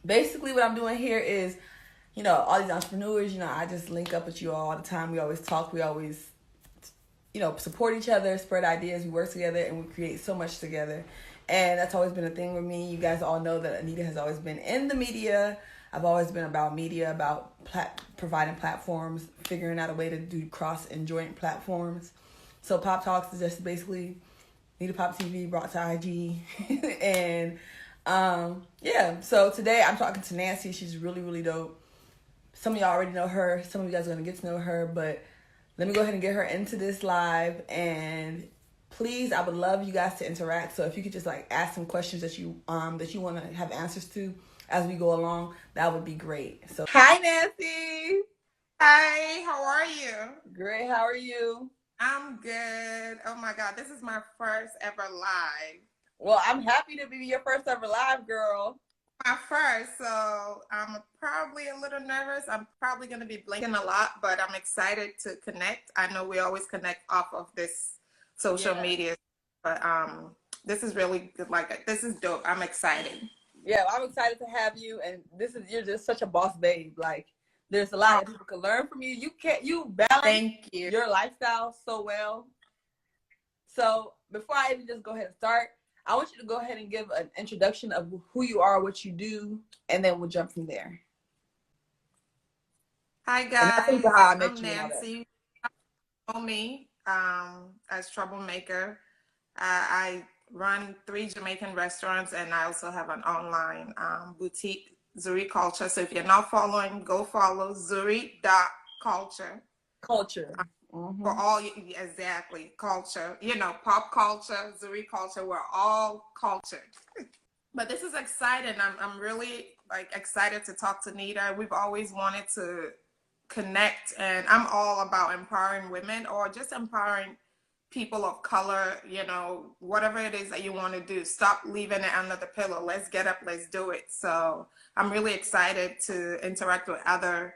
basically what I'm doing here is, all these entrepreneurs, I just link up with you all the time. We always talk. We always, support each other, spread ideas. We work together, and we create so much together. And that's always been a thing with me. You guys all know that Anita has always been in the media. I've always been about media, about providing platforms, figuring out a way to do cross and joint platforms. So Pop Talks is just basically Nita Pop TV brought to IG. And yeah, so today I'm talking to Nancy. She's really, really dope. Some of y'all already know her. Some of you guys are going to get to know her. But let me go ahead and get her into this live. And please, I would love you guys to interact. So if you could just like ask some questions that you want to have answers to as we go along, that would be great. So hi, Nancy. Hi, how are you? Great. How are you? I'm good. Oh my God, this is my first ever live. Well, I'm happy to be your first ever live, girl. My first, so I'm probably a little nervous. I'm probably going to be blinking a lot, but I'm excited to connect. I know we always connect off of this social Yeah. media, but this is really good. Like, this is dope. I'm excited. Yeah, I'm excited to have you. And you're just such a boss babe. Like, there's a lot Oh, that people can learn from you. You balance thank you. your lifestyle so well. So before I even just go ahead and start, I want you to go ahead and give an introduction of who you are, what you do, and then we'll jump from there. Hi And I think guys, how I met I'm you and all that. Nancy. You know me as Troublemaker. I run 3 Jamaican restaurants, and I also have an online boutique, Zuri Culture. So if you're not following, go follow Zuri.culture. Culture. For Mm-hmm. all, exactly, culture, pop culture, Zuri culture, we're all cultured. But this is exciting. I'm really like excited to talk to Nita. We've always wanted to connect, and I'm all about empowering women or just empowering people of color, whatever it is that you want to do. Stop leaving it under the pillow. Let's get up, let's do it. So I'm really excited to interact with other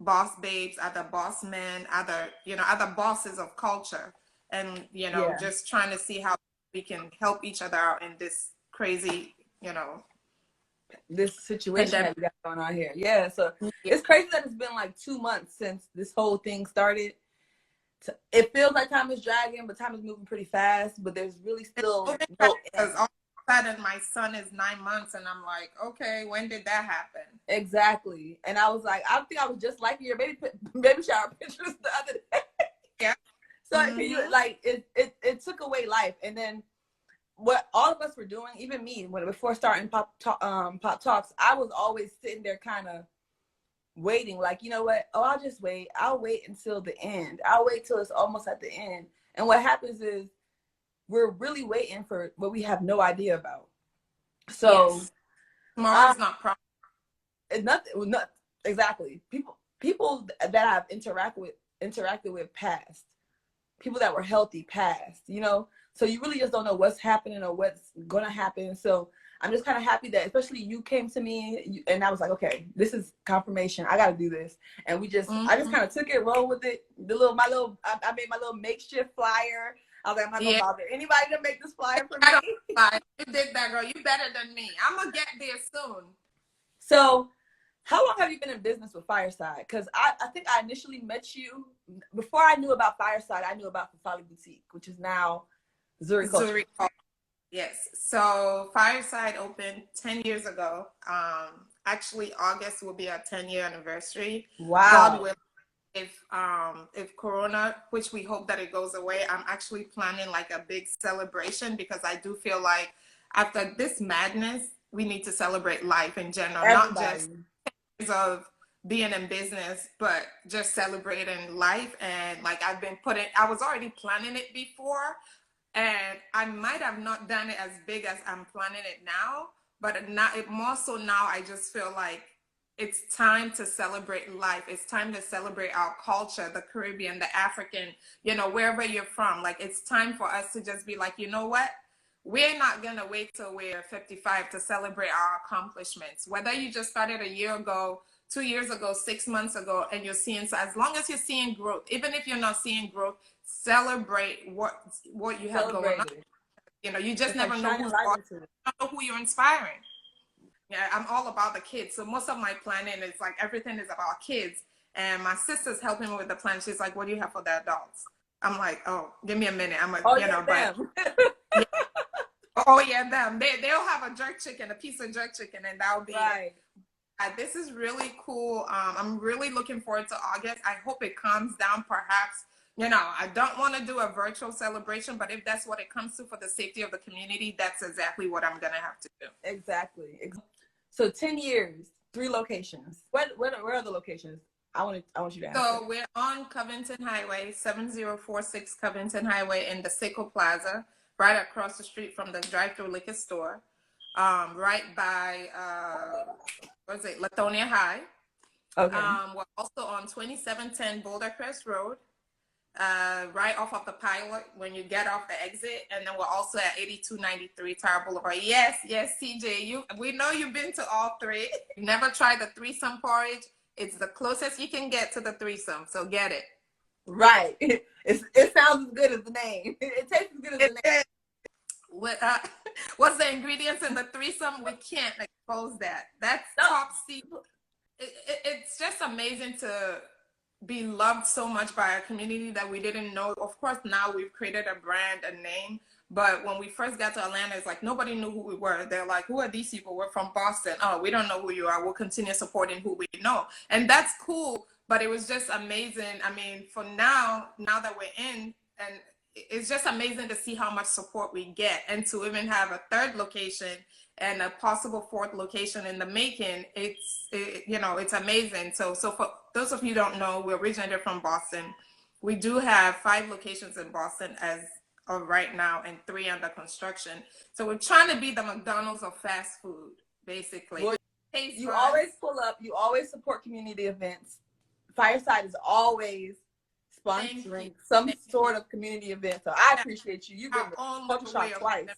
boss babes, other boss men, other bosses of culture, and Yeah. just trying to see how we can help each other out in this crazy, This situation pandemic. that we got going on here. Yeah. So Yeah. it's crazy that it's been like 2 months since this whole thing started. It feels like time is dragging, but time is moving pretty fast. But there's really still no end. Because all of a sudden my son is 9 months, and I'm like, okay, when did that happen? Exactly. And I was like, I think I was just liking your baby shower pictures the other day. Yeah. So Mm-hmm. like it took away life. And then what all of us were doing, even me, before starting pop talks, I was always sitting there kind of waiting, like, you know what? Oh, I'll just wait. I'll wait until the end. I'll wait till it's almost at the end. And what happens is we're really waiting for what we have no idea about. So Yes. Tomorrow um, is not promised. it's nothing. Not exactly. People that I've interacted with past, people that were healthy past, so you really just don't know what's happening or what's gonna happen. So I'm just kind of happy that especially you came to me, and I was like, okay, this is confirmation. I got to do this. And I just Mm-hmm. kind of took it, roll with it. I made my little makeshift flyer. I was like, I'm not gonna Yeah. bother anybody to make this flyer for I me. don't lie. You did that, girl. You better than me. I'm gonna get there soon. So how long have you been in business with Fireside? Because I think I initially met you before I knew about Fireside. I knew about the Folly Boutique, which is now Zuri Culture. Zurich. Yes. So Fireside opened 10 years ago. Actually, August will be our 10-year anniversary. God Wow. willing, if Corona, which we hope that it goes away, I'm actually planning like a big celebration, because I do feel like after this madness, we need to celebrate life in general, not just Everybody. of being in business, but just celebrating life. And like I was already planning it before, and I might have not done it as big as I'm planning it now, but now it more so now I just feel like it's time to celebrate life. It's time to celebrate our culture, the Caribbean, the African, wherever you're from. Like, it's time for us to just be like, you know what? We're not going to wait till we're 55 to celebrate our accomplishments. Whether you just started a year ago, 2 years ago, 6 months ago, and you're seeing, so as long as you're seeing growth, even if you're not seeing growth, celebrate what you have going on. Celebrated. You just It's like never know shining light into it. who you're inspiring. Yeah, I'm all about the kids. So most of my planning is like everything is about kids. And my sister's helping me with the plan. She's like, "What do you have for the adults?" I'm like, "Oh, give me a minute." Oh you yeah, know, but them. yeah. Oh yeah, them. They'll have a jerk chicken, a piece of jerk chicken, and that'll be it. Right. This is really cool. I'm really looking forward to August. I hope it calms down. Perhaps, I don't want to do a virtual celebration, but if that's what it comes to for the safety of the community, that's exactly what I'm gonna have to do. Exactly. So 10 years, 3 locations. Where are the locations? I want you to answer. So we're on Covington Highway, 7046 Covington Highway in the Seco Plaza, right across the street from the drive-through liquor store, right by Lithonia High. Okay. We're also on 2710 Boulder Crest Road, right off of the pilot when you get off the exit, and then we're also at 8293 Tower Boulevard. Yes, CJ, we know you've been to all 3. You've never tried the threesome porridge. It's the closest you can get to the threesome, so get it. Right. It sounds as good as the name. It tastes as good as the name. What's the ingredients in the threesome? We can't expose that. That's top secret. It's just amazing to be loved so much by a community that we didn't know. Of course, now we've created a brand, a name. But when we first got to Atlanta, it's like nobody knew who we were. They're like, "Who are these people? We're from Boston." "Oh, we don't know who you are. We'll continue supporting who we know." And that's cool. But it was just amazing. I mean, for now that we're in, and it's just amazing to see how much support we get, and to even have a 3rd location and a possible 4th location in the making. It's amazing. So for those of you who don't know, we originated from Boston. We do have 5 locations in Boston as of right now, and 3 under construction. So we're trying to be the McDonald's of fast food, basically. Well, you always pull up. You always support community events. Fireside is always sponsoring some sort of community event. So I appreciate you. You've been the shot twice.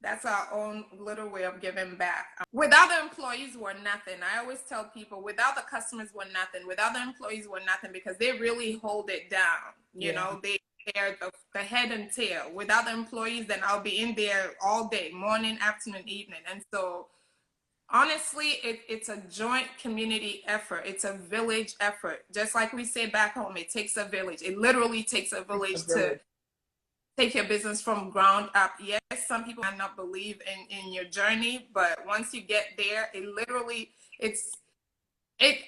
That's our own little way of giving back. Without the employees, we're nothing. I always tell people, without the customers, we're nothing. Without the employees, we're nothing, because they really hold it down. They're the head and tail. Without the employees, then I'll be in there all day, morning, afternoon, evening. And so honestly, it's a joint community effort. It's a village effort. Just like we say back home, it takes a village. It literally takes a village to take your business from ground up. Yes, some people might not believe in your journey, but once you get there,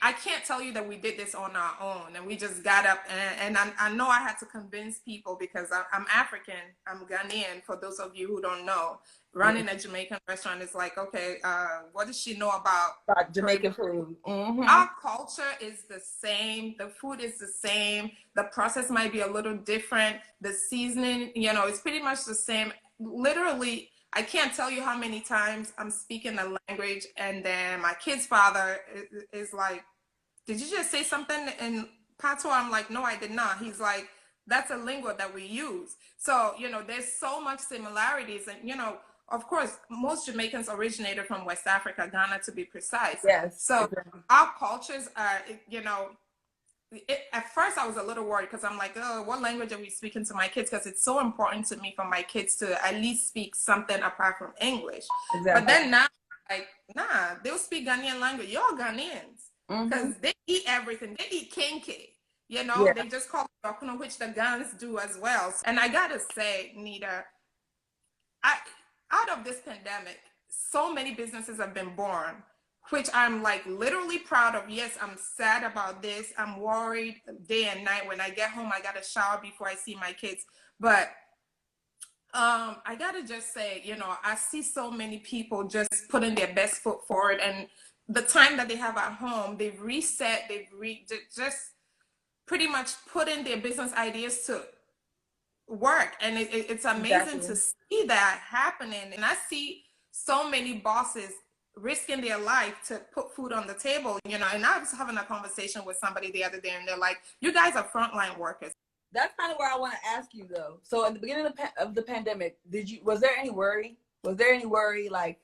I can't tell you that we did this on our own and we just got up, and I know I had to convince people, because I'm African, I'm Ghanaian, for those of you who don't know. Running a Jamaican restaurant is like, okay, what does she know about Jamaican food? Mm-hmm. Our culture is the same. The food is the same. The process might be a little different. The seasoning, it's pretty much the same. Literally, I can't tell you how many times I'm speaking the language, and then my kid's father is like, "Did you just say something in patois?" I'm like, "No, I did not." He's like, "That's a lingo that we use." So, there's so much similarities. And, of course, most Jamaicans originated from West Africa, Ghana to be precise. Yes. So exactly. Our cultures are, at first I was a little worried, because I'm like, "Oh, what language are we speaking to my kids?" Because it's so important to me for my kids to at least speak something apart from English. Exactly. But then now, like, nah, they'll speak Ghanaian language. You're Ghanaians, because they eat everything. They eat kenke. They just call it okuno, which the Ghans do as well. And I gotta say, Nita, out of this pandemic, so many businesses have been born, which I'm like literally proud of. Yes, I'm sad about this. I'm worried day and night. When I get home, I gotta shower before I see my kids. But I gotta just say, I see so many people just putting their best foot forward, and the time that they have at home, they've reset, just pretty much put in their business ideas to work. And it's amazing to see that happening. And I see so many bosses risking their life to put food on the table, and I was having a conversation with somebody the other day, and they're like, "You guys are frontline workers." That's kind of where I want to ask you, though. So at the beginning of the pandemic, was there any worry? Like,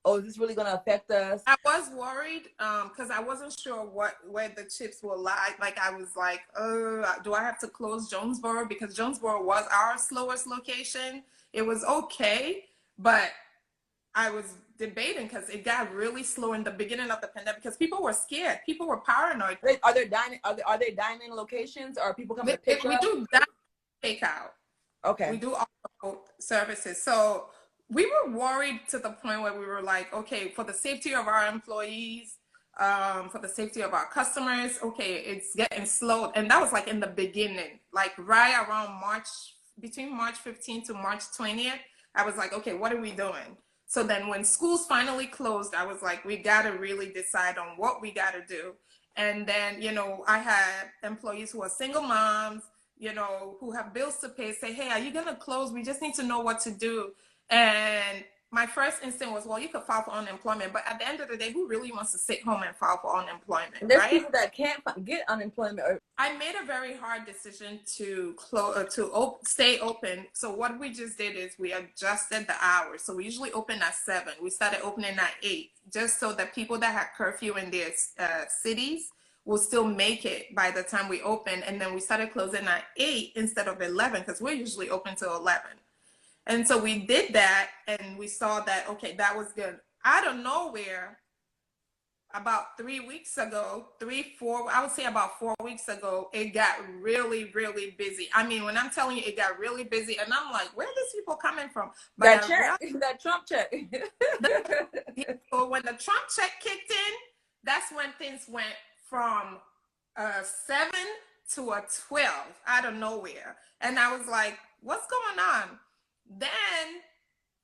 oh, is this really going to affect us? I was worried because I wasn't sure where the chips will lie. Like, I was like, do I have to close Jonesboro? Because Jonesboro was our slowest location. It was okay, but I was debating because it got really slow in the beginning of the pandemic because people were scared. People were paranoid. Are there dining? Are they dining locations, or are people coming to pick We up? do that takeout. Okay. We do all both services. So we were worried to the point where we were like, okay, for the safety of our employees, for the safety of our customers, okay, it's getting slow. And that was like in the beginning, like right around March, between March 15th to March 20th, I was like, okay, what are we doing? So then when schools finally closed, I was like, we got to really decide on what we got to do. And then, you know, I had employees who are single moms, you know, who have bills to pay, say, hey, are you going to close? We just need to know what to do. And my first instinct was, well, you could file for unemployment. But at the end of the day, who really wants to sit home and file for unemployment, And there's right? people that can't get unemployment. I made a very hard decision to stay open. So what we just did is we adjusted the hours. So we usually open at 7. We started opening at 8, just so that people that had curfew in their cities will still make it by the time we open. And then we started closing at 8 instead of 11 because we're usually open till 11. And so we did that, and we saw that, okay, that was good. Out of nowhere, about 3 weeks ago, I would say about 4 weeks ago, it got really, really busy. I mean, when I'm telling you, it got really busy, and I'm like, where are these people coming from? But that Trump check. So when the Trump check kicked in, that's when things went from 7 to a 12 out of nowhere. And I was like, what's going on? Then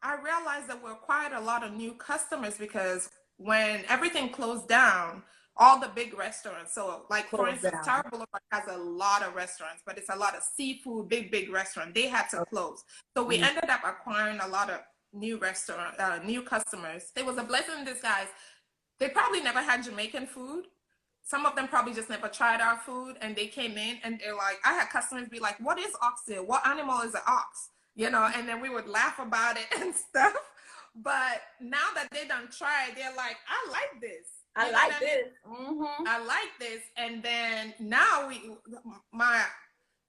I realized that we acquired a lot of new customers because when everything closed down, all the big restaurants, so like for instance, Tower Boulevard has a lot of restaurants, but it's a lot of seafood, big restaurants. They had to close. So we ended up acquiring a lot of new customers. It was a blessing in disguise. They probably never had Jamaican food. Some of them probably just never tried our food, and they came in and they're like, I had customers be like, what is oxtail? What animal is an ox? You know, and then we would laugh about it and stuff. But now that they done tried, they're like, I like this. I like this. I like this. And then now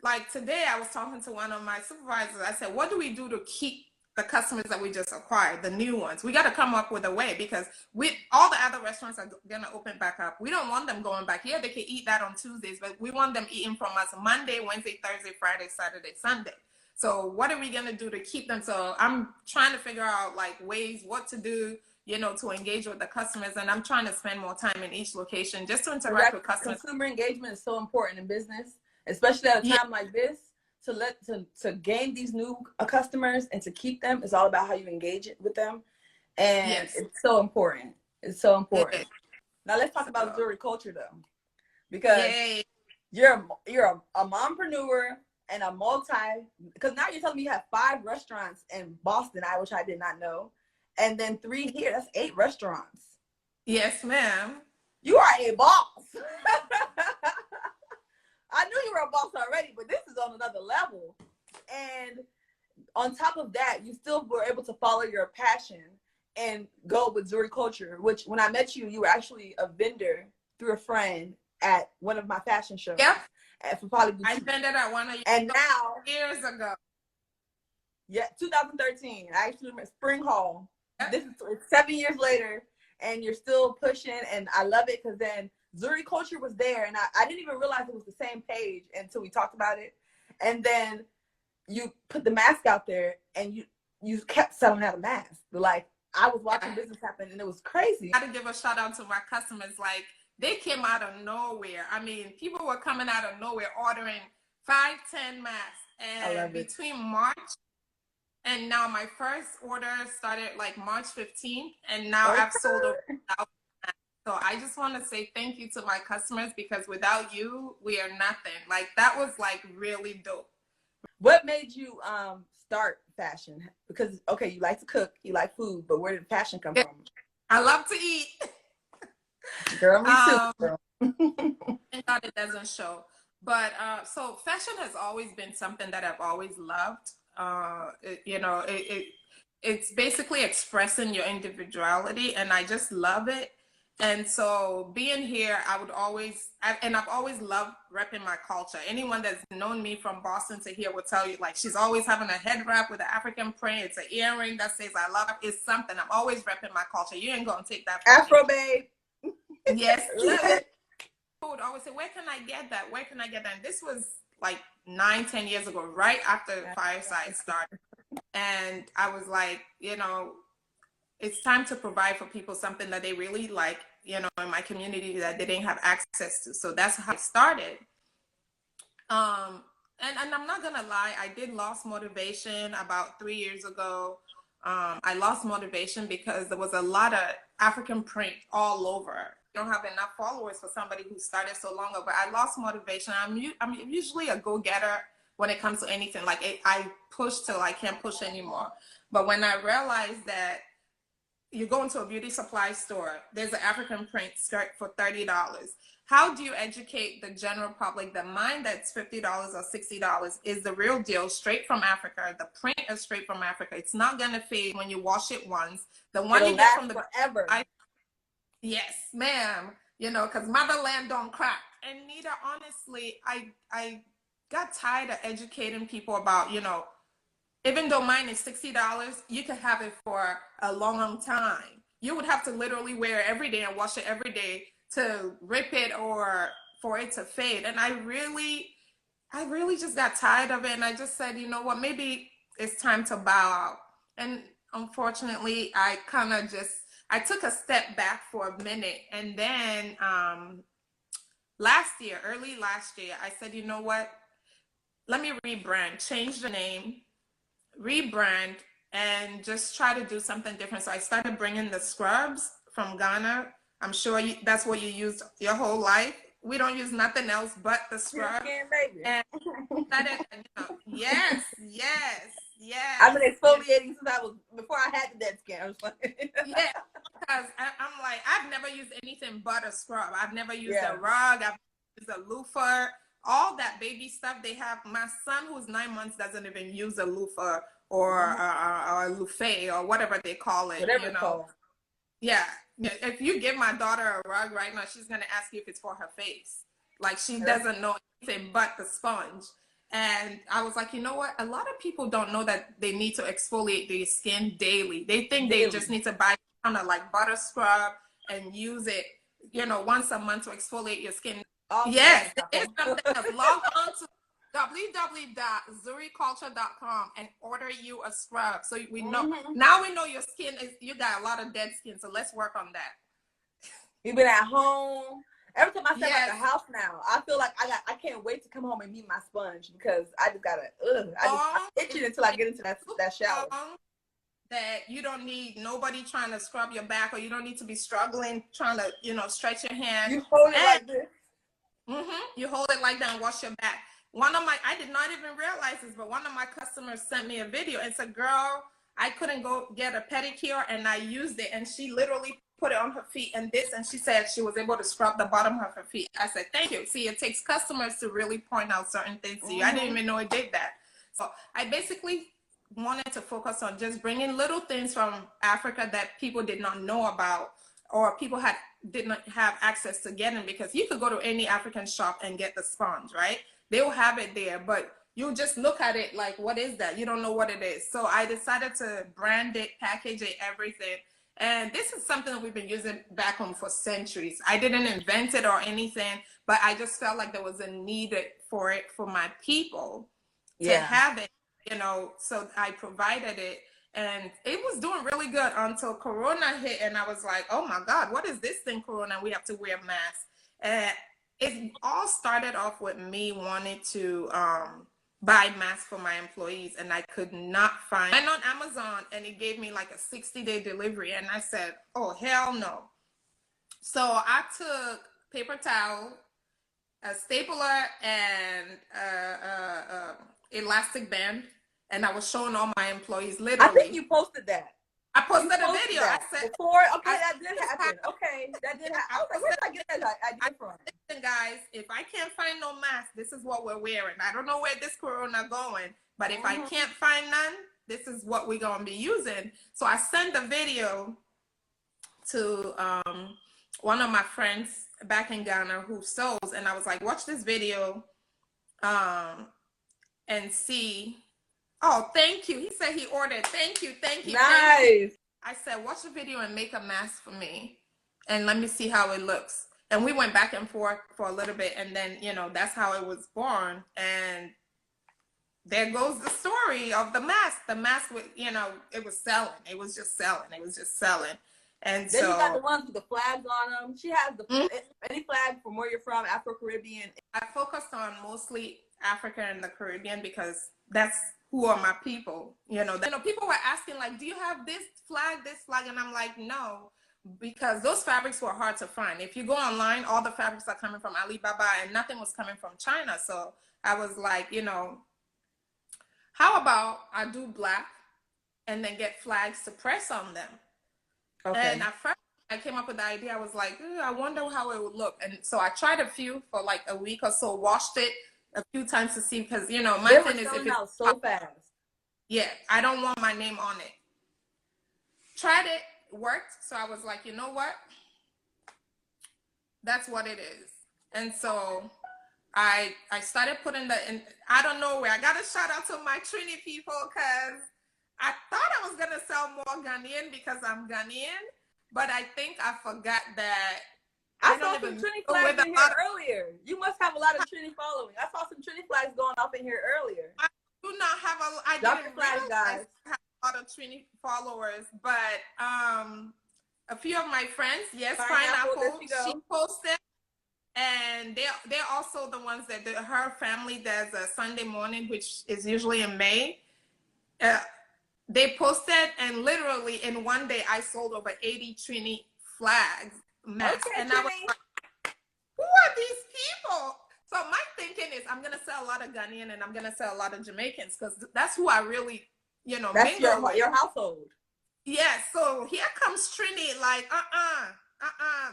like today I was talking to one of my supervisors. I said, what do we do to keep the customers that we just acquired, the new ones? We got to come up with a way because all the other restaurants are going to open back up. We don't want them going back. Yeah, they can eat that on Tuesdays, but we want them eating from us Monday, Wednesday, Thursday, Friday, Saturday, Sunday. So what are we going to do to keep them? So I'm trying to figure out like ways, what to do, you know, to engage with the customers. And I'm trying to spend more time in each location just to interact with customers. Consumer engagement is so important in business, especially at a time like this. To gain these new customers and to keep them is all about how you engage with them. And it's so important. It's so important. Now let's talk about jewelry culture though, because you're a mompreneur and because now you're telling me you have 5 restaurants in Boston, which I did not know, and then 3 here. That's 8 restaurants. Yes, ma'am. You are a boss. I knew you were a boss already, but this is on another level. And on top of that, you still were able to follow your passion and go with jewelry culture, which when I met you, you were actually a vendor through a friend at one of my fashion shows. Yep. I vended at one of your and now years ago. Yeah, 2013. I actually remember Spring Hall. Yep. This is 7 years later, and you're still pushing, and I love it because then jewelry culture was there, and I didn't even realize it was the same page until we talked about it. And then you put the mask out there, and you kept selling out a mask. Like, I was watching business happen, and it was crazy. I got to give a shout out to my customers. Like, they came out of nowhere. I mean, people were coming out of nowhere ordering 5, 10 masks. And between March and now, my first order started like March 15th, and now I've sold over 1,000 masks. So I just want to say thank you to my customers, because without you, we are nothing. Like, that was like really dope. What made you start fashion? Because, okay, you like to cook, you like food, but where did fashion come from? I love to eat. Girl, me too. Thank God it doesn't show. But so fashion has always been something that I've always loved. It's basically expressing your individuality, and I just love it. And so being here, I've always loved repping my culture. Anyone that's known me from Boston to here will tell you, like, she's always having a head wrap with an African print. It's an earring that says I love it. It's something. I'm always repping my culture. You ain't gonna take that from Afro me. babe. Yes. Love it. People would always say, where can I get that? Where can I get that? And this was like 9-10 years ago, right after Fireside started. And I was like, it's time to provide for people something that they really like, in my community that they didn't have access to. So that's how I started. And I'm not gonna lie, I did lost motivation about 3 years ago. I lost motivation because there was a lot of African print all over. I don't have enough followers for somebody who started so long ago, but I lost motivation. I'm usually a go-getter when it comes to anything. Like I push till I can't push anymore. But when I realized that you go into a beauty supply store, there's an African print skirt for $30. How do you educate the general public that mine that's $50 or $60 is the real deal, straight from Africa? The print is straight from Africa. It's not gonna fade when you wash it once. The one It'll you get from the forever. Yes, ma'am. Because motherland don't crack. And Nita, honestly, I got tired of educating people about, even though mine is $60, you can have it for a long time. You would have to literally wear it every day and wash it every day to rip it or for it to fade. And I really just got tired of it. And I just said, you know what, maybe it's time to bow out. And unfortunately, I took a step back for a minute. And then early last year, I said, you know what, let me rebrand, change the name, rebrand, and just try to do something different. So I started bringing the scrubs from Ghana. I'm sure that's what you used your whole life. We don't use nothing else but the scrub. And started, yes. I've been exfoliating since before I had the dead skin. I was like, yeah, because I'm like, I've never used anything but a scrub. I've never used a rug. I've used a loofah. All that baby stuff they have. My son, who's 9 months, doesn't even use a loofah or a loofah or whatever they call it. Whatever it's called. Yeah. If you give my daughter a rug right now, she's gonna ask you if it's for her face. Like, she doesn't know anything but the sponge. And I was like, you know what? A lot of people don't know that they need to exfoliate their skin daily. They think they just need to buy kind of like butter scrub and use it, once a month to exfoliate your skin. Yes, it's something else. Log on to www.zuriculture.com and order you a scrub. So we know now we know your skin you got a lot of dead skin. So let's work on that. You've been at home. Every time I step out the house now, I feel like I can't wait to come home and meet my sponge because I just gotta I'm itching until I get into that shower. That you don't need nobody trying to scrub your back, or you don't need to be struggling trying to stretch your hand. You hold it like this. You hold it like that and wash your back. I did not even realize this, but one of my customers sent me a video and said, girl, I couldn't go get a pedicure and I used it, and she literally put it on her feet and she said she was able to scrub the bottom of her feet. I said, thank you. See, it takes customers to really point out certain things to you. I didn't even know it did that. So I basically wanted to focus on just bringing little things from Africa that people did not know about, or people did not have access to getting, because you could go to any African shop and get the sponge, right? They will have it there, but you just look at it like, what is that? You don't know what it is. So I decided to brand it, package it, everything. And this is something that we've been using back home for centuries. I didn't invent it or anything, but I just felt like there was a need for it for my people to have it, so I provided it. And it was doing really good until Corona hit, and I was like, oh my God, what is this thing, Corona? We have to wear masks. And it all started off with me wanting to buy masks for my employees, and I could not find. I went on Amazon and it gave me like a 60-day delivery, and I said, oh hell no. So I took paper towel, a stapler, and elastic band, and I was showing all my employees literally. I think you posted that. I posted a video. I said before. Okay, that did happen. Okay, that did happen. I was like, where did I get that idea from? Listen, guys, if I can't find no mask, this is what we're wearing. I don't know where this Corona going, but if I can't find none, this is what we're gonna be using. So I sent the video to one of my friends back in Ghana who sews, and I was like, watch this video, and see. Oh, thank you. He said he ordered. Thank you, thank you, thank you. Nice. I said, watch the video and make a mask for me, and let me see how it looks. And we went back and forth for a little bit, and then, you know, that's how it was born. And there goes the story of the mask. The mask, you know, it was selling. It was just selling. It was just selling. And Then so you got the ones with the flags on them. She has the any flag from where you're from, Afro-Caribbean. I focused on mostly Africa and the Caribbean because that's who are my people. You know, people were asking like, do you have this flag, and I'm like, no, because those fabrics were hard to find. If you go online, all the fabrics are coming from Alibaba, and nothing was coming from China. So I was like, you know, how about I do black and then get flags to press on them? Okay. And at first I came up with the idea. I was like, I wonder how it would look. And so I tried a few for like a week or so, washed it a few times to see, because, you know, my thing is, if it's out so fast. Yeah, I don't want my name on it. Tried it, worked. So I was like, you know what? That's what it is. And so I started putting I don't know where. I got to shout out to my Trini people, because I thought I was going to sell more Ghanaian because I'm Ghanaian, but I think I forgot that I saw some Trini flags in here earlier. You must have a lot of Trini following. I saw some Trini flags going off in here earlier. I do not have I didn't realize I have a lot of Trini followers, but a few of my friends, yes, Pineapple, she posted. And they're also the ones that her family does a Sunday morning, which is usually in May. They posted, and literally in one day I sold over 80 Trini flags, masks. Okay, and I was like, who are these people? So my thinking is, I'm gonna sell a lot of Ghanaian and I'm gonna sell a lot of Jamaicans, because that's who I really, you know, that's your household. Yeah. So here comes Trini, like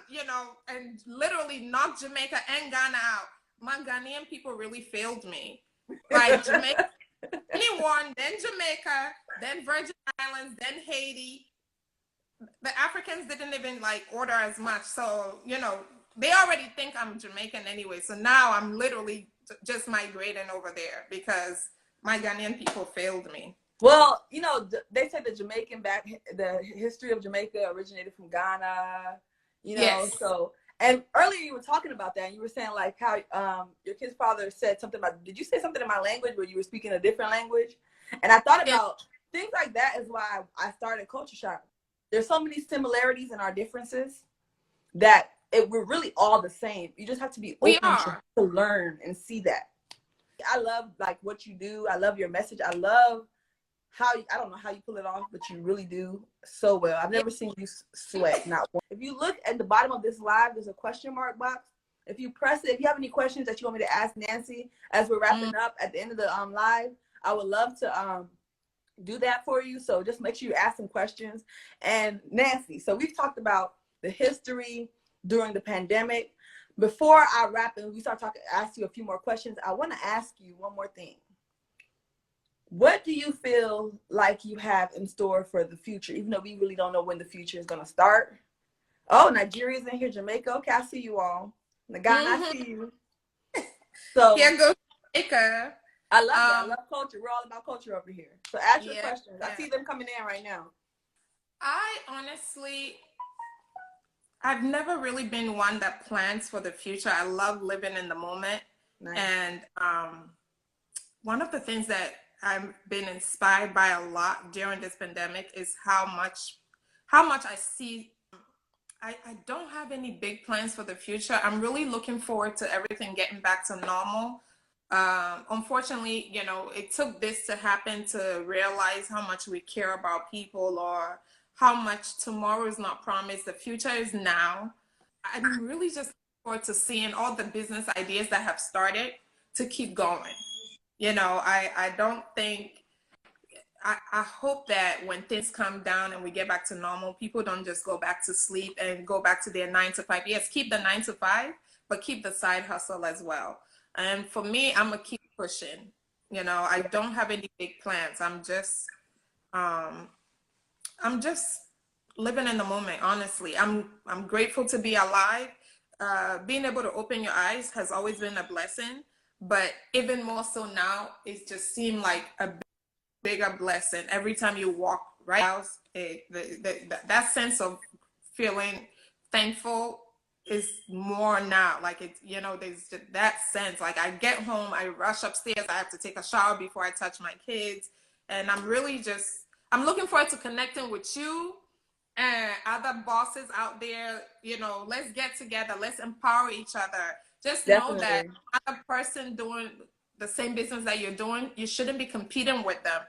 you know, and literally knocked Jamaica and Ghana out. My Ghanaian people really failed me. Like Jamaica, anyone, then Jamaica, then Virgin Islands, then Haiti. The Africans didn't even like order as much. So, you know, they already think I'm Jamaican anyway. So now I'm literally just migrating over there because my Ghanaian people failed me. Well, you know, they said the history of Jamaica originated from Ghana. You know, yes. So, and earlier you were talking about that, and you were saying like how your kid's father said something about, did you say something in my language where you were speaking a different language? And I thought about things like that is why I started Culture Shock. There's so many similarities in our differences that we're really all the same. You just have to be open to learn and see that. I love like what you do. I love your message. I love I don't know how you pull it off, but you really do so well. I've never seen you sweat, not one. If you look at the bottom of this live, there's a question mark box. If you press it, if you have any questions that you want me to ask Nancy as we're wrapping up at the end of the live, I would love to do that for you. So just make sure you ask some questions. And Nancy, so we've talked about the history during the pandemic. Before I wrap and we start talking, ask you a few more questions, I want to ask you one more thing. What do you feel like you have in store for the future, even though we really don't know when the future is going to start? Oh, Nigeria's in here, Jamaica. Okay, I see you all. Ghana, I see you. So here goes Jamaica. I love that. I love culture. We're all about culture over here. So ask your questions. I see them coming in right now. I honestly, I've never really been one that plans for the future. I love living in the moment. Nice. And one of the things that I've been inspired by a lot during this pandemic is how much I see. I don't have any big plans for the future. I'm really looking forward to everything getting back to normal. Unfortunately, you know, it took this to happen to realize how much we care about people, or how much tomorrow is not promised. The future is now. I'm really just looking forward to seeing all the business ideas that have started to keep going. You know, I don't think, I hope that when things come down and we get back to normal, people don't just go back to sleep and go back to their 9 to 5. Yes, keep the 9 to 5, but keep the side hustle as well. And for me, I'm gonna keep pushing. You know, I don't have any big plans. I'm just living in the moment, honestly. I'm grateful to be alive. Being able to open your eyes has always been a blessing, but even more so now, it just seemed like a bigger blessing every time you walk right out. That sense of feeling thankful is more now. Like it, there's just that sense. Like I get home, I rush upstairs, I have to take a shower before I touch my kids, and I'm looking forward to connecting with you and other bosses out there. Let's get together, let's empower each other. Just know that Definitely. other person doing the same business that you're doing, you shouldn't be competing with them.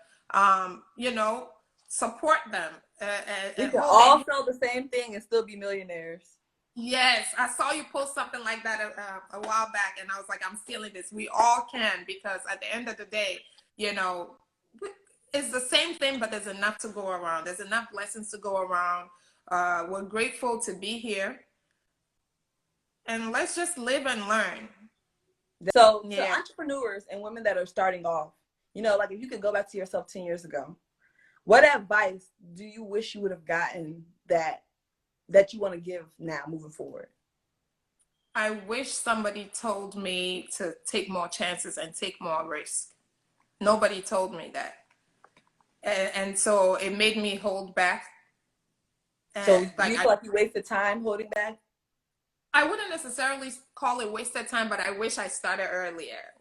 Support them, We and can hold their all hand. sell the same thing and still be millionaires. Yes, I saw you post something like that a while back, and I was like, I'm stealing this. We all can, because at the end of the day, you know, it's the same thing, but there's enough to go around. There's enough lessons to go around. We're grateful to be here, and let's just live and learn. So to Yeah. entrepreneurs and women that are starting off, like if you could go back to yourself 10 years ago, what advice do you wish you would have gotten that you want to give now moving forward? I wish somebody told me to take more chances and take more risks. Nobody told me that. And so it made me hold back. So And do like you feel like you wasted time holding back? I wouldn't necessarily call it wasted time, but I wish I started earlier.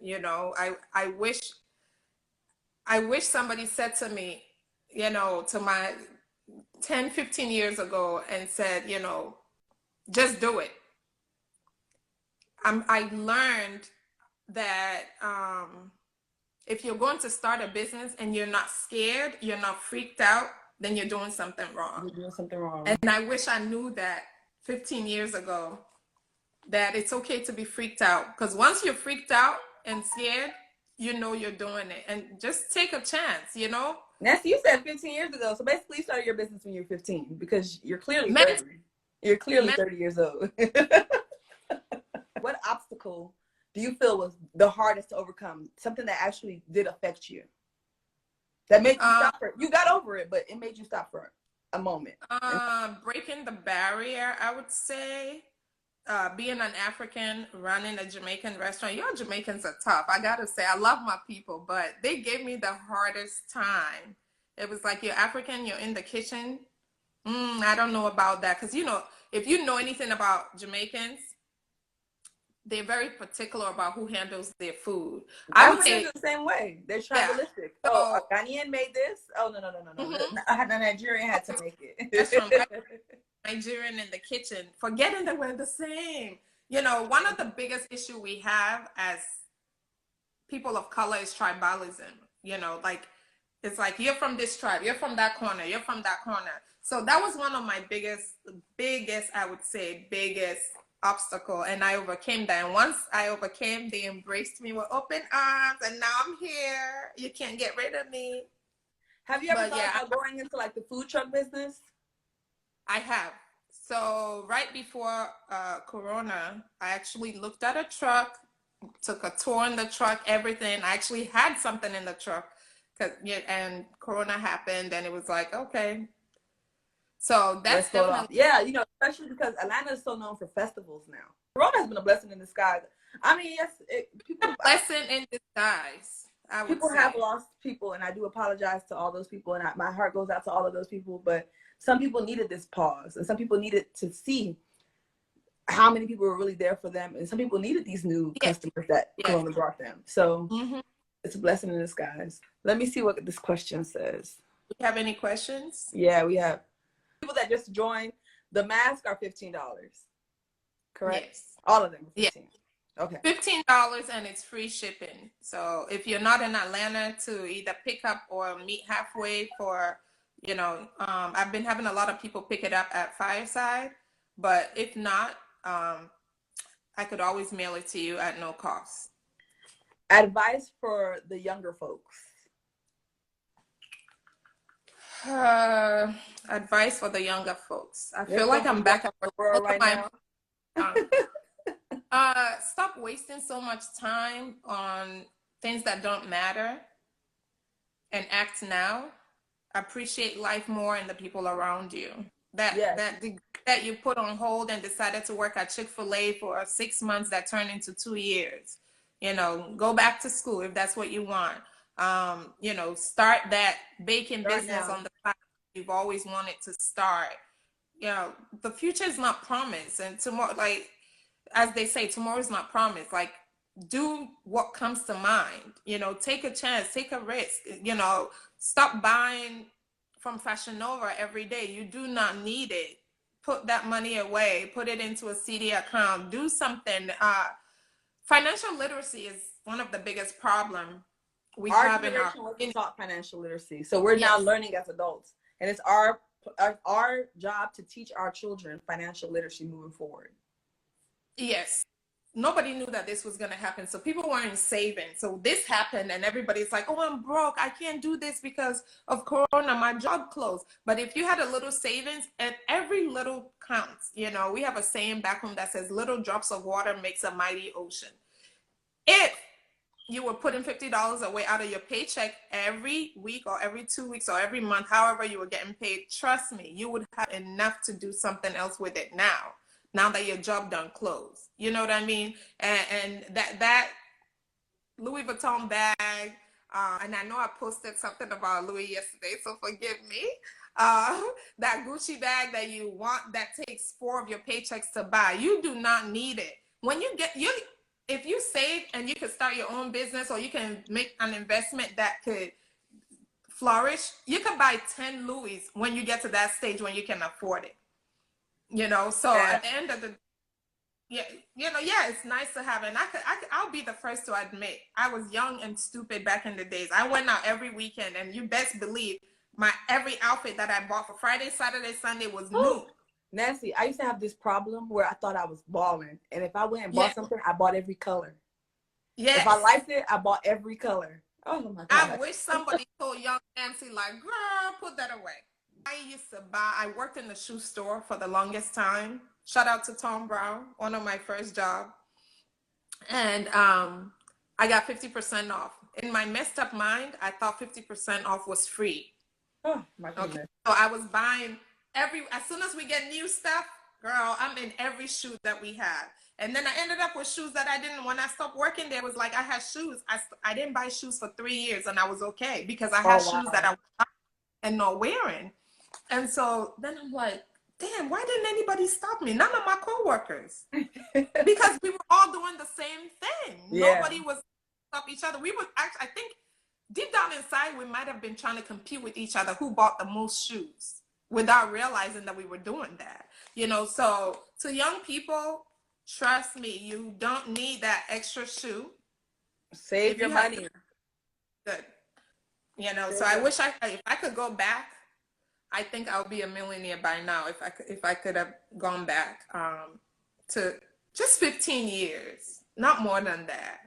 I wish somebody said to me, to my 10, 15 years ago, and said, just do it. I learned that if you're going to start a business and you're not scared, you're not freaked out, then you're doing something wrong. You're doing something wrong. And I wish I knew that 15 years ago, that it's okay to be freaked out. Because once you're freaked out and scared, you're doing it. And just take a chance. Nancy, you said 15 years ago. So basically, you started your business when you were 15 because you're clearly Meant, 30. You're clearly meant, 30 years old. What obstacle do you feel was the hardest to overcome? Something that actually did affect you, that made you stop for it. You got over it, but it made you stop for a moment. breaking the barrier, I would say. Being an African running a Jamaican restaurant, y'all Jamaicans are tough. I gotta say, I love my people, but they gave me the hardest time. It was like, you're African, you're in the kitchen. I don't know about that, because if you know anything about Jamaicans, they're very particular about who handles their food. I would Africans say, are the same way. They're yeah. tribalistic. Oh, So, a Ghanaian made this? Oh, no, no, no, no, no. mhm, The Nigerian had to make that's from it. Nigerian in the kitchen, forgetting that we're the same. One of the biggest issue we have as people of color is tribalism. Like, it's like, you're from this tribe, you're from that corner, you're from that corner. So that was one of my biggest, I would say, biggest obstacle, and I overcame that. And once I overcame, they embraced me with open arms, and now I'm here. You can't get rid of me. Have you ever But thought yeah, about going into like the food truck business? I have. So right before Corona, I actually looked at a truck, took a tour in the truck, everything. I actually had something in the truck, yeah, and Corona happened, and it was like, okay. So Let's that's throw it off. definitely Yeah, especially because Atlanta is so known for festivals now. Corona has been a blessing in disguise. I mean, yes, a blessing in disguise, I would people have say. lost people, and I do apologize to all those people, and my heart goes out to all of those people. But some people needed this pause, and some people needed to see how many people were really there for them, and some people needed these new Yes, customers that yes. Corona brought them. So Mm-hmm. it's a blessing in disguise. Let me see what this question says. Do you have any questions? Yeah, we have people that just joined. The mask are $15, correct? Yes. All of them are Yes. 15. Okay. $15, and it's free shipping. So if you're not in Atlanta, to either pick up or meet halfway for, I've been having a lot of people pick it up at Fireside, but if not, I could always mail it to you at no cost. Advice for the younger folks. Advice for the younger folks. I They're feel going like through I'm back at the world both of right my now. stop wasting so much time on things that don't matter, and act now. Appreciate life more and the people around you. that Yes. that degree that you put on hold and decided to work at Chick-fil-A for 6 months that turned into 2 years. Go back to school if that's what you want. Start that baking Start business now. on the platform you've always wanted to start. The future is not promised, and tomorrow, like as they say, tomorrow is not promised. Like, do what comes to mind. Take a chance, take a risk. Stop buying from Fashion Nova every day. You do not need it. Put that money away. Put it into a CD account. Do something. Financial literacy is one of the biggest problem we Our have in our. generation wasn't taught financial literacy, so we're now Yes. learning as adults, and it's our job to teach our children financial literacy moving forward. Yes. Nobody knew that this was going to happen. So people weren't saving. So this happened and everybody's like, oh, I'm broke. I can't do this because of Corona. My job closed. But if you had a little savings, and every little counts. We have a saying back home that says little drops of water makes a mighty ocean. If you were putting $50 away out of your paycheck every week or every 2 weeks or every month, however you were getting paid, trust me, you would have enough to do something else with it now that your job done closed. You know what I mean? And that Louis Vuitton bag, and I know I posted something about Louis yesterday, so forgive me. That Gucci bag that you want that takes 4 of your paychecks to buy, you do not need it. When if you save and you could start your own business, or you can make an investment that could flourish, you can buy 10 Louis when you get to that stage when you can afford it. So at the end of the it's nice to have it. And I'll be the first to admit, I was young and stupid back in the days. I went out every weekend, and you best believe every outfit that I bought for Friday, Saturday, Sunday was new. Nancy, I used to have this problem where I thought I was balling, and if I went and bought something, I bought every color. Yes. If I liked it, I bought every color. Oh my God! I wish somebody told young Nancy, like, girl, put that away. I worked in the shoe store for the longest time. Shout out to Tom Brown, one of my first jobs. And I got 50% off. In my messed up mind, I thought 50% off was free. Oh my goodness. Okay. So I was buying as soon as we get new stuff, girl, I'm in every shoe that we had. And then I ended up with shoes that I didn't. When I stopped working there, it was like I had shoes. I didn't buy shoes for 3 years, and I was okay because I had shoes that I was buying and not wearing. And so then I'm like, damn, why didn't anybody stop me? None of my coworkers. Because we were all doing the same thing. Yeah. Nobody was stop each other. We were actually, I think deep down inside, we might have been trying to compete with each other who bought the most shoes without realizing that we were doing that. So to young people, trust me, you don't need that extra shoe. Save your money. Good. So I wish if I could go back, I think I'll be a millionaire by now if I could have gone back to just 15 years, not more than that.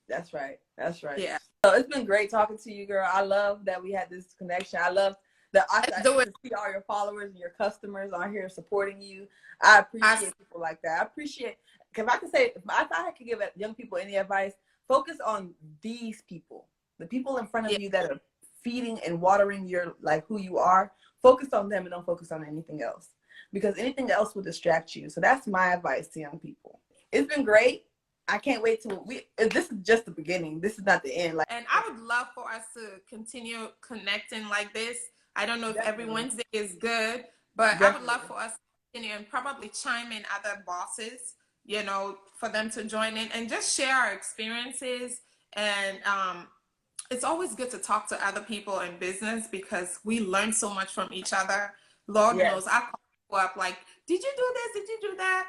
That's right. That's right. Yeah. So it's been great talking to you, girl. I love that we had this connection. I love that I see all your followers and your customers on here supporting you. I appreciate people like that. I appreciate, if I could say, if I could give young people any advice, focus on these people, the people in front of you that are feeding and watering your, like, who you are. Focus on them and don't focus on anything else, because anything else will distract you. So that's my advice to young people. It's been great. I can't wait this is just the beginning. This is not the end. And I would love for us to continue connecting like this. I don't know if every Wednesday is good, but I would love for us to continue and probably chime in other bosses, for them to join in and just share our experiences. And it's always good to talk to other people in business because we learn so much from each other. Lord knows, I call people up like, did you do this? Did you do that?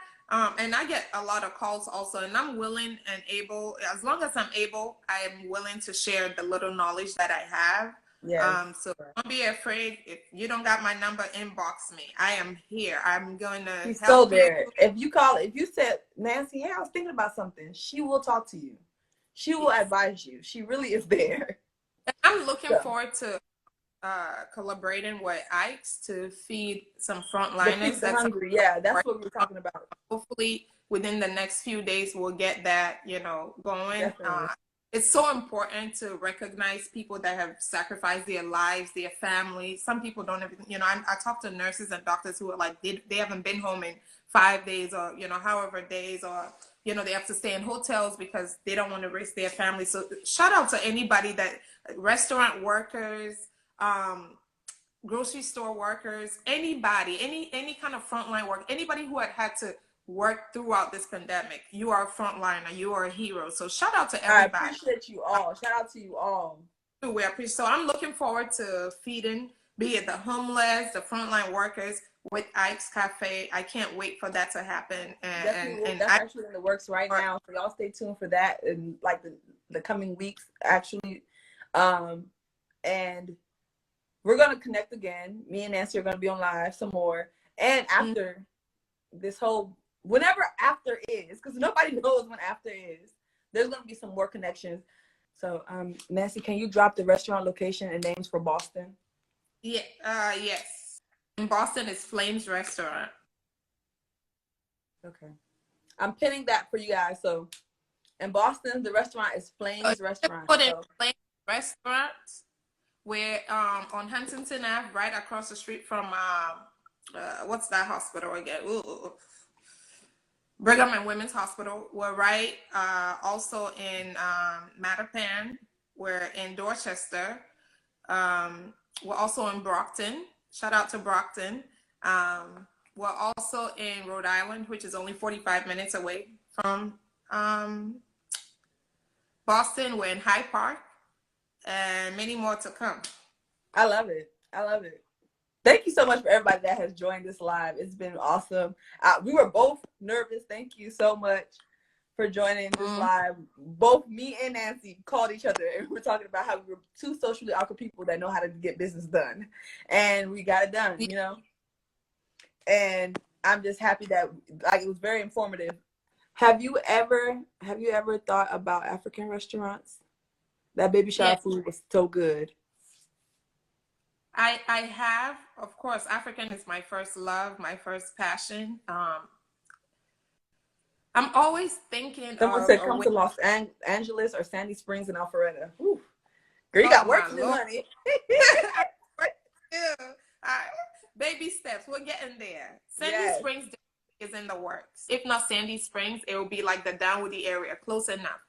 And I get a lot of calls also, and I'm willing and able, as long as I'm able, I am willing to share the little knowledge that I have. Yes. So don't be afraid. If you don't got my number, inbox me. I am here. I'm going to help you. If you said, Nancy, I was thinking about something, she will talk to you. She will advise you. She really is there. I'm looking forward to collaborating with Ike's to feed some frontliners. That's hungry. Yeah, that's what we're talking about. Hopefully, within the next few days, we'll get that, going. it's so important to recognize people that have sacrificed their lives, their families. Some people don't even, I talk to nurses and doctors who are like, they haven't been home in 5 days or, however days, or, they have to stay in hotels because they don't want to risk their family. So shout out to anybody that, restaurant workers, grocery store workers, anybody, any kind of frontline work, anybody who had to work throughout this pandemic. You are a frontliner. You are a hero. So shout out to everybody. I appreciate you all. Shout out to you all. We appreciate. So I'm looking forward to feeding, be it the homeless, the frontline workers with Ike's Cafe. I can't wait for that to happen. And that's actually in the works right now. So y'all stay tuned for that in like the coming weeks, actually. And we're gonna connect again. Me and Nancy are gonna be on live some more. And after this whole, whenever after is, because nobody knows when after is, there's going to be some more connections. So Nancy, can you drop the restaurant location and names for Boston? Yes, in Boston is Flames Restaurant. Okay, I'm pinning that for you guys. So in Boston, the restaurant is Flames Restaurant. Put in Flames Restaurant. We're on Huntington Ave, right across the street from what's that hospital again? Brigham and Women's Hospital. We're right also in Mattapan. We're in Dorchester. We're also in Brockton. Shout out to Brockton. We're also in Rhode Island, which is only 45 minutes away from Boston. We're in Hyde Park, and many more to come. I love it. I love it. Thank you so much for everybody that has joined this live. It's been awesome. We were both nervous. Thank you so much for joining this live. Both me and Nancy called each other and we were talking about how we were two socially awkward people that know how to get business done. And we got it done, And I'm just happy that it was very informative. Have you ever thought about African restaurants? That baby shower food was so good. I have, of course, African is my first love, my first passion. I'm always thinking. Someone said come to Los Angeles or Sandy Springs and Alpharetta. Ooh. Girl, you got work to do, honey. Baby steps, we're getting there. Sandy Springs is in the works. If not Sandy Springs, it will be like the Downwoody area, close enough.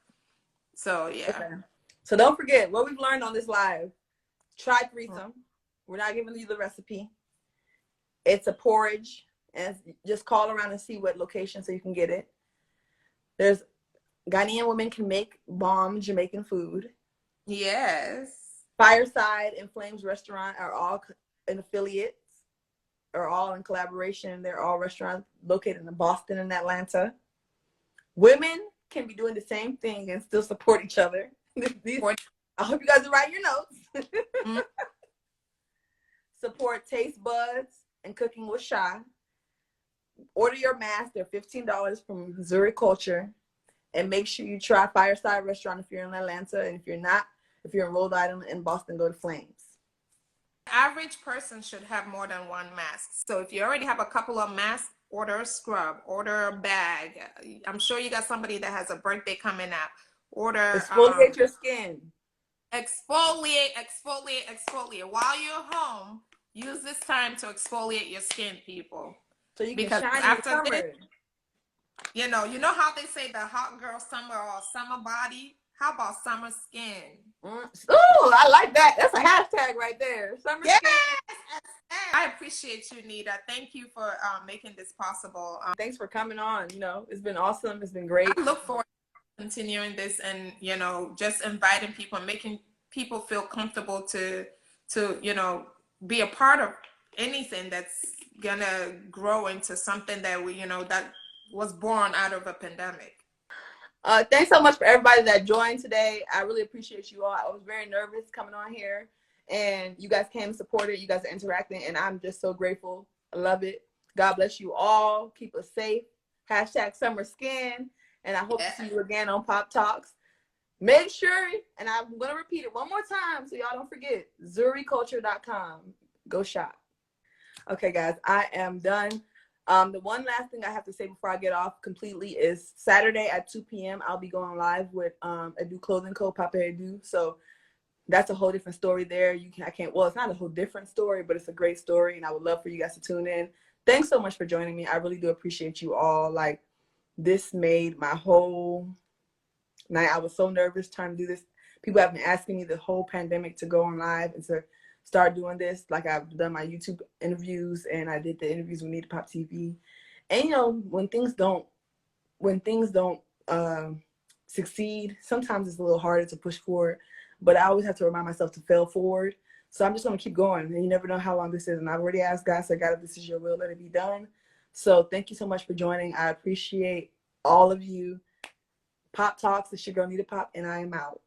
So yeah. Okay. So don't forget what we've learned on this live. Try threesome. We're not giving you the recipe. It's a porridge, and just call around and see what location so you can get it. There's Ghanaian women can make bomb Jamaican food. Yes. Fireside and Flames Restaurant are all in affiliates, are all in collaboration. They're all restaurants located in Boston and Atlanta. Women can be doing the same thing and still support each other. I hope you guys are writing your notes. Support Taste Buds and Cooking with Shy. Order your mask. They're $15 from Missouri Culture. And make sure you try Fireside Restaurant if you're in Atlanta. And if you're not, if you're in Rhode Island and Boston, go to Flames. Average person should have more than one mask. So if you already have a couple of masks, order a scrub, order a bag. I'm sure you got somebody that has a birthday coming up. Order. Exfoliate your skin. Exfoliate. While you're home, use this time to exfoliate your skin, people. So you can shine after this, you know how they say the hot girl summer or summer body? How about summer skin? Oh, I like that. That's a hashtag right there. Summer skin. I appreciate you, Nita. Thank you for making this possible. Thanks for coming on. It's been awesome. It's been great. I look forward to continuing this and, just inviting people and making people feel comfortable to be a part of anything that's gonna grow into something that that was born out of a pandemic. Thanks so much for everybody that joined today. I really appreciate you all. I was very nervous coming on here, and you guys came and supported. You guys are interacting, and I'm just so grateful. I love it. God bless you all. Keep us safe. Hashtag summer skin, and I hope to see you again on Pop Talks. Make sure, and I'm going to repeat it one more time so y'all don't forget, ZuriCulture.com. Go shop. Okay, guys, I am done. The one last thing I have to say before I get off completely is Saturday at 2 p.m. I'll be going live with a new clothing co, Papa Edu. So that's a whole different story there. Well, it's not a whole different story, but it's a great story, and I would love for you guys to tune in. Thanks so much for joining me. I really do appreciate you all. Like, this made my whole night. I was so nervous trying to do this. People have been asking me the whole pandemic to go on live and to start doing this. Like, I've done my YouTube interviews, and I did the interviews with Need to Pop TV. And when things don't succeed, sometimes it's a little harder to push forward. But I always have to remind myself to fail forward. So I'm just going to keep going. And you never know how long this is. And I've already asked God, so God, if this is your will, let it be done. So thank you so much for joining. I appreciate all of you. Pop Talks, it's your girl Nita Pop, and I am out.